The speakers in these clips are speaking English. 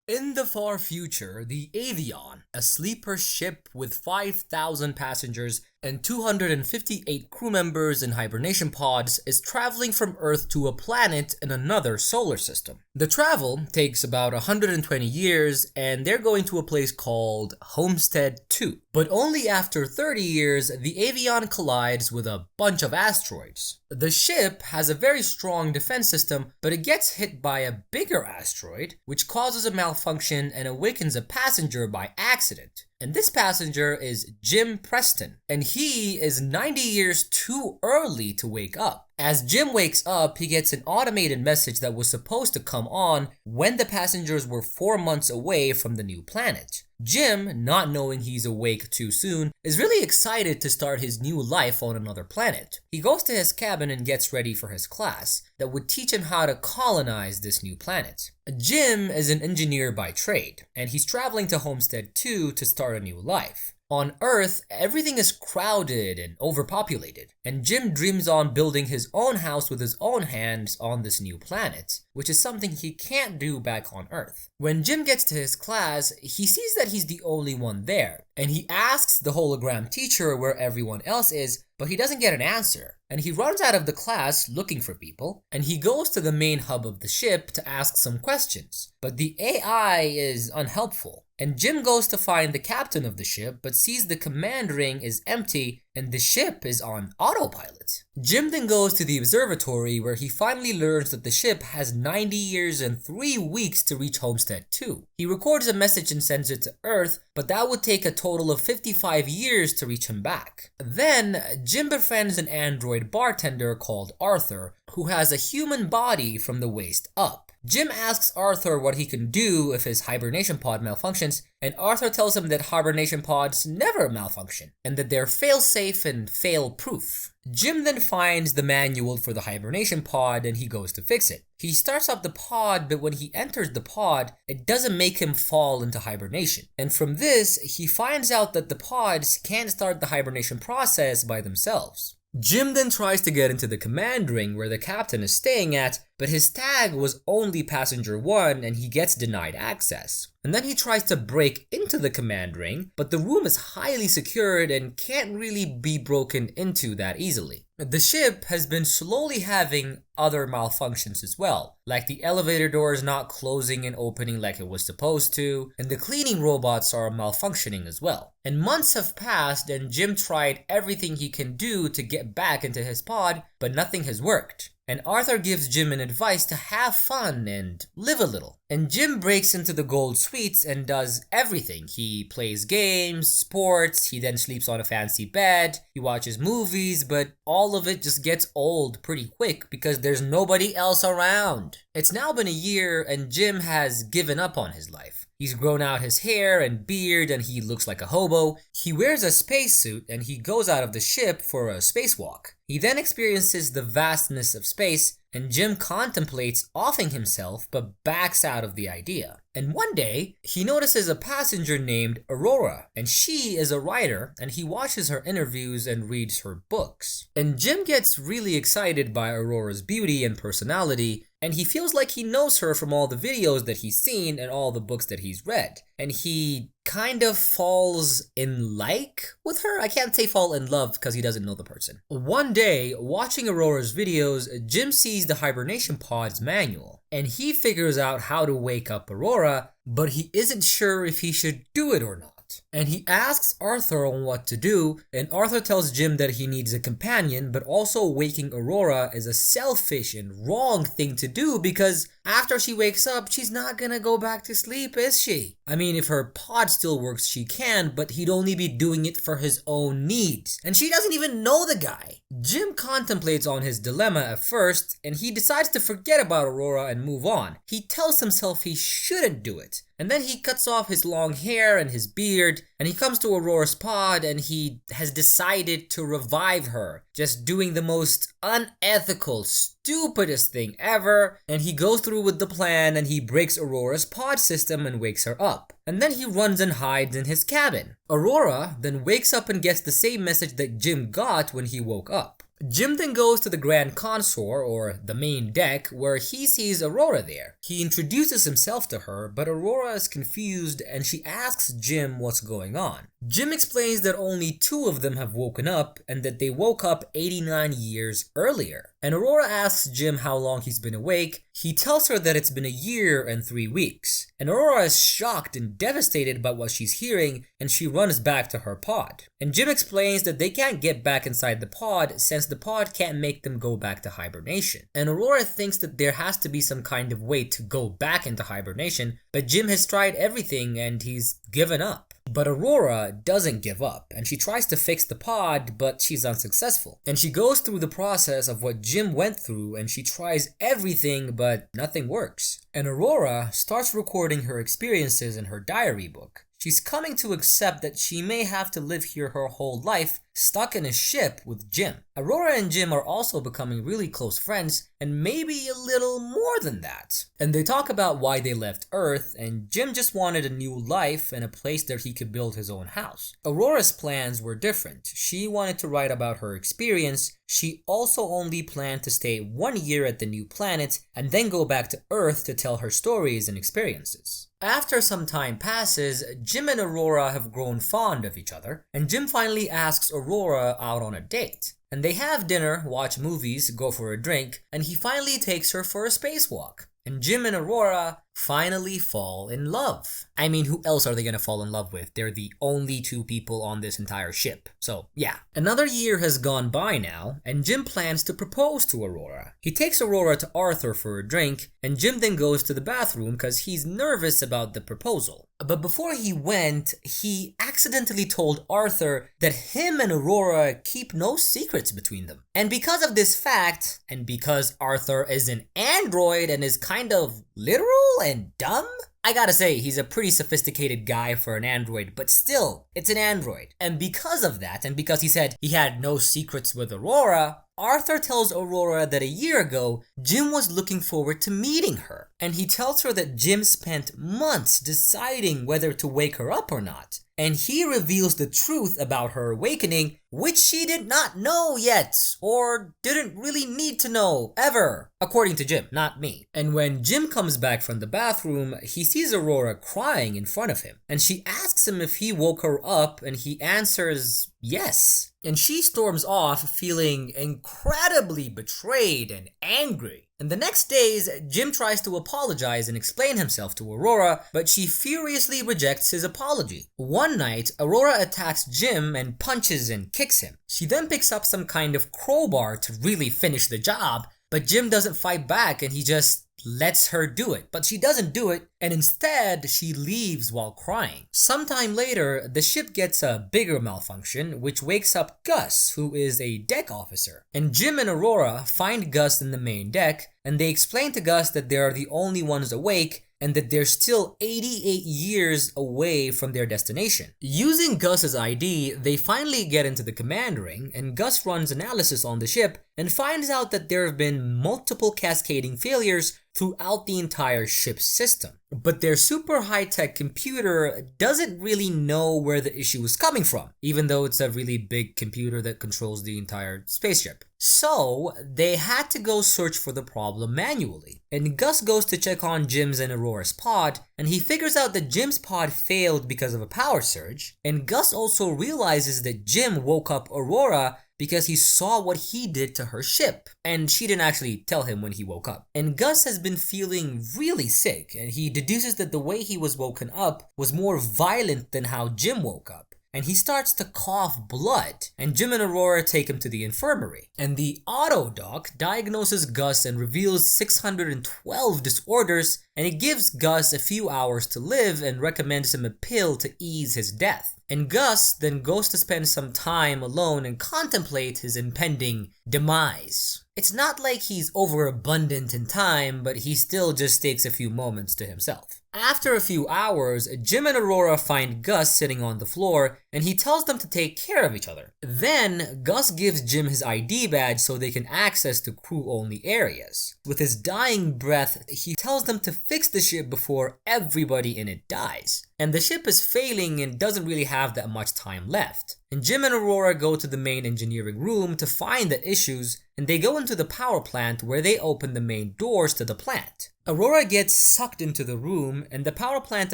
In the far future, the Avion, a sleeper ship with 5,000 passengers and 258 crew members in hibernation pods, is traveling from Earth to a planet in another solar system. The travel takes about 120 years, and they're going to a place called Homestead 2. But only after 30 years, the Avion collides with a bunch of asteroids. The ship has a very strong defense system, but it gets hit by a bigger asteroid, which causes a malfunction and awakens a passenger by accident. And this passenger is Jim Preston, and he is 90 years too early to wake up. As Jim wakes up, he gets an automated message that was supposed to come on when the passengers were 4 months away from the new planet. Jim, not knowing he's awake too soon, is really excited to start his new life on another planet. He goes to his cabin and gets ready for his class that would teach him how to colonize this new planet. Jim is an engineer by trade, and he's traveling to Homestead 2 to start a new life. On Earth, everything is crowded and overpopulated, and Jim dreams on building his own house with his own hands on this new planet, which is something he can't do back on Earth. When Jim gets to his class, he sees that he's the only one there, and he asks the hologram teacher where everyone else is, but he doesn't get an answer. And he runs out of the class looking for people, and he goes to the main hub of the ship to ask some questions. But the AI is unhelpful, and Jim goes to find the captain of the ship, but sees the command ring is empty and the ship is on autopilot. Jim then goes to the observatory where he finally learns that the ship has 90 years and 3 weeks to reach Homestead 2. He records a message and sends it to Earth, but that would take a total of 55 years to reach him back. Then, Jim befriends an android bartender called Arthur, who has a human body from the waist up. Jim asks Arthur what he can do if his hibernation pod malfunctions, and Arthur tells him that hibernation pods never malfunction, and that they're fail-safe and fail-proof. Jim then finds the manual for the hibernation pod and he goes to fix it. He starts up the pod, but when he enters the pod, it doesn't make him fall into hibernation. And from this, he finds out that the pods can't start the hibernation process by themselves. Jim then tries to get into the command ring where the captain is staying at, but his tag was only passenger 1 and he gets denied access. And then he tries to break into the command ring, but the room is highly secured and can't really be broken into that easily. The ship has been slowly having other malfunctions as well, like the elevator doors not closing and opening like it was supposed to, and the cleaning robots are malfunctioning as well. And months have passed and Jim tried everything he can do to get back into his pod, but nothing has worked. And Arthur gives Jim an advice to have fun and live a little. And Jim breaks into the gold suites and does everything. He plays games, sports, he then sleeps on a fancy bed, he watches movies, but all of it just gets old pretty quick because there's nobody else around. It's now been a year and Jim has given up on his life. He's grown out his hair and beard and he looks like a hobo. He wears a spacesuit and he goes out of the ship for a spacewalk. He then experiences the vastness of space and Jim contemplates offing himself but backs out of the idea. And one day, he notices a passenger named Aurora, and she is a writer, and he watches her interviews and reads her books. And Jim gets really excited by Aurora's beauty and personality, and he feels like he knows her from all the videos that he's seen and all the books that he's read. And he kind of falls in like with her. I can't say fall in love because he doesn't know the person. One day, watching Aurora's videos, Jim sees the hibernation pod's manual, and he figures out how to wake up Aurora, but he isn't sure if he should do it or not. And he asks Arthur on what to do, and Arthur tells Jim that he needs a companion, but also waking Aurora is a selfish and wrong thing to do because after she wakes up, she's not gonna go back to sleep, is she? I mean, if her pod still works, she can, but he'd only be doing it for his own needs. And she doesn't even know the guy. Jim contemplates on his dilemma at first, and he decides to forget about Aurora and move on. He tells himself he shouldn't do it. And then he cuts off his long hair and his beard, and he comes to Aurora's pod and he has decided to revive her, just doing the most unethical, stupidest thing ever. And he goes through with the plan and he breaks Aurora's pod system and wakes her up. And then he runs and hides in his cabin. Aurora then wakes up and gets the same message that Jim got when he woke up. Jim then goes to the Grand Consort, or the main deck, where he sees Aurora there. He introduces himself to her, but Aurora is confused and she asks Jim what's going on. Jim explains that only 2 of them have woken up and that they woke up 89 years earlier. And Aurora asks Jim how long he's been awake. He tells her that it's been a year and 3 weeks. And Aurora is shocked and devastated by what she's hearing, and she runs back to her pod. And Jim explains that they can't get back inside the pod since the pod can't make them go back to hibernation. And Aurora thinks that there has to be some kind of way to go back into hibernation, but Jim has tried everything and he's given up. But Aurora doesn't give up, and she tries to fix the pod, but she's unsuccessful. And she goes through the process of what Jim went through, and she tries everything, but nothing works. And Aurora starts recording her experiences in her diary book. She's coming to accept that she may have to live here her whole life, stuck in a ship with Jim. Aurora and Jim are also becoming really close friends, and maybe a little more than that. And they talk about why they left Earth, and Jim just wanted a new life and a place that he could build his own house. Aurora's plans were different. She wanted to write about her experience. She also only planned to stay 1 year at the new planet and then go back to Earth to tell her stories and experiences. After some time passes, Jim and Aurora have grown fond of each other, and Jim finally asks Aurora out on a date. And they have dinner, watch movies, go for a drink, and he finally takes her for a spacewalk. And Jim and Aurora finally fall in love. I mean, who else are they gonna fall in love with? They're the only 2 people on this entire ship. So, yeah. Another year has gone by now, and Jim plans to propose to Aurora. He takes Aurora to Arthur for a drink, and Jim then goes to the bathroom because he's nervous about the proposal. But before he went, he accidentally told Arthur that him and Aurora keep no secrets between them. And because of this fact, and because Arthur is an android and is kind of literal and dumb, I gotta say, he's a pretty sophisticated guy for an android, but still, it's an android. And because of that, and because he said he had no secrets with Aurora, Arthur tells Aurora that a year ago, Jim was looking forward to meeting her. And he tells her that Jim spent months deciding whether to wake her up or not. And he reveals the truth about her awakening, which she did not know yet, or didn't really need to know, ever, according to Jim, not me. And when Jim comes back from the bathroom, he sees Aurora crying in front of him, and she asks him if he woke her up, and he answers yes. And she storms off feeling incredibly betrayed and angry. And the next days, Jim tries to apologize and explain himself to Aurora, but she furiously rejects his apology. One night, Aurora attacks Jim and punches and kicks him. She then picks up some kind of crowbar to really finish the job, but Jim doesn't fight back and he just lets her do it. But she doesn't do it, and instead she leaves while crying. Sometime later, the ship gets a bigger malfunction, which wakes up Gus, who is a deck officer. And Jim and Aurora find Gus in the main deck, and they explain to Gus that they are the only ones awake, and that they're still 88 years away from their destination. Using Gus's ID, they finally get into the command ring, and Gus runs analysis on the ship and finds out that there have been multiple cascading failures throughout the entire ship's system. But their super high-tech computer doesn't really know where the issue is coming from, even though it's a really big computer that controls the entire spaceship. So, they had to go search for the problem manually. And Gus goes to check on Jim's and Aurora's pod, and he figures out that Jim's pod failed because of a power surge. And Gus also realizes that Jim woke up Aurora because he saw what he did to her ship, and she didn't actually tell him when he woke up. And Gus has been feeling really sick, and he deduces that the way he was woken up was more violent than how Jim woke up. And he starts to cough blood, and Jim and Aurora take him to the infirmary. And the auto doc diagnoses Gus and reveals 612 disorders, and it gives Gus a few hours to live and recommends him a pill to ease his death. And Gus then goes to spend some time alone and contemplate his impending demise. It's not like he's overabundant in time, but he still just takes a few moments to himself. After a few hours, Jim and Aurora find Gus sitting on the floor, and he tells them to take care of each other. Then, Gus gives Jim his ID badge so they can access to crew-only areas. With his dying breath, he tells them to fix the ship before everybody in it dies. and the ship is failing and doesn't really have that much time left. And Jim and Aurora go to the main engineering room to find the issues, and they go into the power plant where they open the main doors to the plant. Aurora gets sucked into the room, and the power plant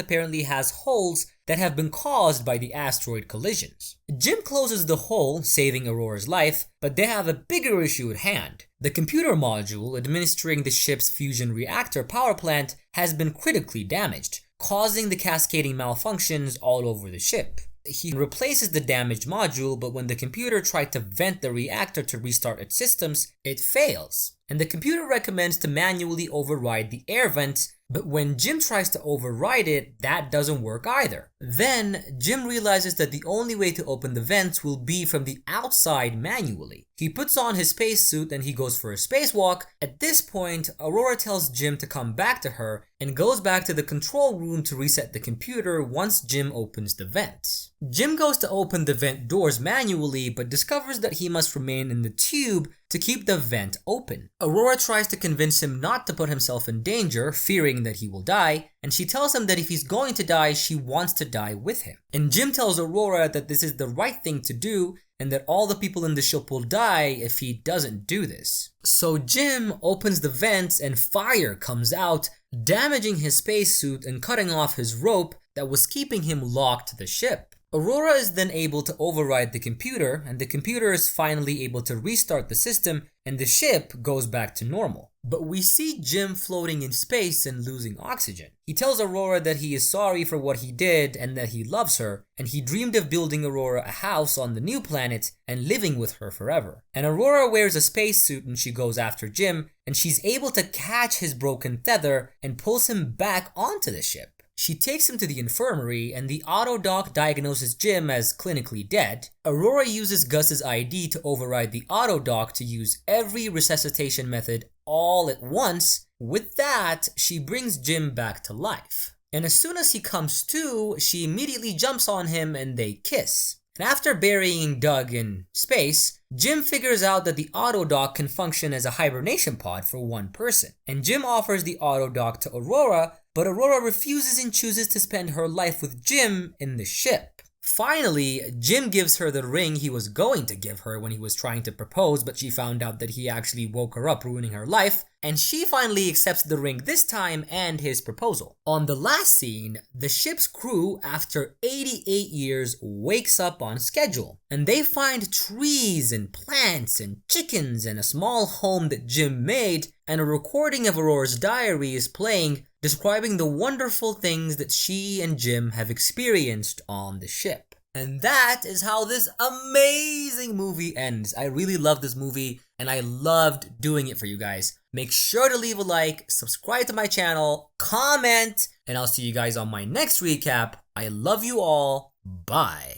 apparently has holes that have been caused by the asteroid collisions. Jim closes the hole, saving Aurora's life, but they have a bigger issue at hand. The computer module administering the ship's fusion reactor power plant has been critically damaged, causing the cascading malfunctions all over the ship. He replaces the damaged module, but when the computer tried to vent the reactor to restart its systems, it fails. And the computer recommends to manually override the air vents, but when Jim tries to override it, that doesn't work either. Then, Jim realizes that the only way to open the vents will be from the outside manually. He puts on his spacesuit and he goes for a spacewalk. At this point, Aurora tells Jim to come back to her and goes back to the control room to reset the computer once Jim opens the vents. Jim goes to open the vent doors manually, but discovers that he must remain in the tube to keep the vent open. Aurora tries to convince him not to put himself in danger, fearing that he will die, and she tells him that if he's going to die, she wants to die with him. And Jim tells Aurora that this is the right thing to do, and that all the people in the ship will die if he doesn't do this. So Jim opens the vents and fire comes out, damaging his spacesuit and cutting off his rope that was keeping him locked to the ship. Aurora is then able to override the computer, and the computer is finally able to restart the system, and the ship goes back to normal. But we see Jim floating in space and losing oxygen. He tells Aurora that he is sorry for what he did and that he loves her, and he dreamed of building Aurora a house on the new planet and living with her forever. And Aurora wears a spacesuit and she goes after Jim, and she's able to catch his broken tether and pulls him back onto the ship. She takes him to the infirmary, and the auto-doc diagnoses Jim as clinically dead. Aurora uses Gus's ID to override the auto-doc to use every resuscitation method all at once. With that, she brings Jim back to life. And as soon as he comes to, she immediately jumps on him and they kiss. And after burying Doug in space, Jim figures out that the autodock can function as a hibernation pod for one person. And Jim offers the autodock to Aurora, but Aurora refuses and chooses to spend her life with Jim in the ship. Finally, Jim gives her the ring he was going to give her when he was trying to propose, but she found out that he actually woke her up, ruining her life, and she finally accepts the ring this time and his proposal. On the last scene, the ship's crew, after 88 years, wakes up on schedule, and they find trees and plants and chickens and a small home that Jim made, and a recording of Aurora's diary is playing, describing the wonderful things that she and Jim have experienced on the ship. And that is how this amazing movie ends. I really love this movie, and I loved doing it for you guys. Make sure to leave a like, subscribe to my channel, comment, and I'll see you guys on my next recap. I love you all. Bye.